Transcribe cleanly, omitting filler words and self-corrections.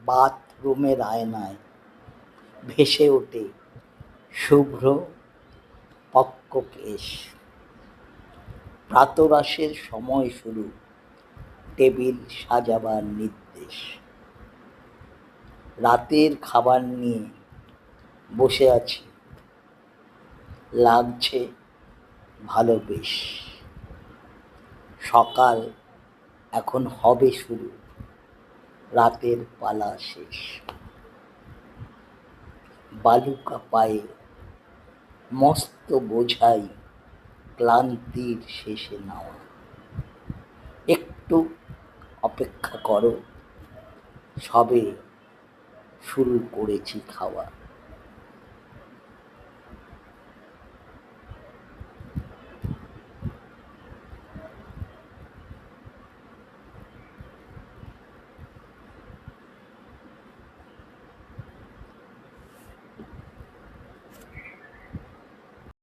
বাথরুমের আয়নায় ভেসে ওঠে শুভ্র পক্ককেশ। প্রাতরাশের সময় শুরু, টেবিল সাজাবার নির্দেশ। রাতের খাবার নিয়ে বসে আছি, লাগছে ভালো বেশ। সকাল এখন হবে শুরু, রাতের পালা শেষ। বালুকা পায়ে মস্ত বোঝাই ক্লান্তির শেষে নাওয়া। একটু অপেক্ষা করো, সবে শুরু করেছি খাওয়া।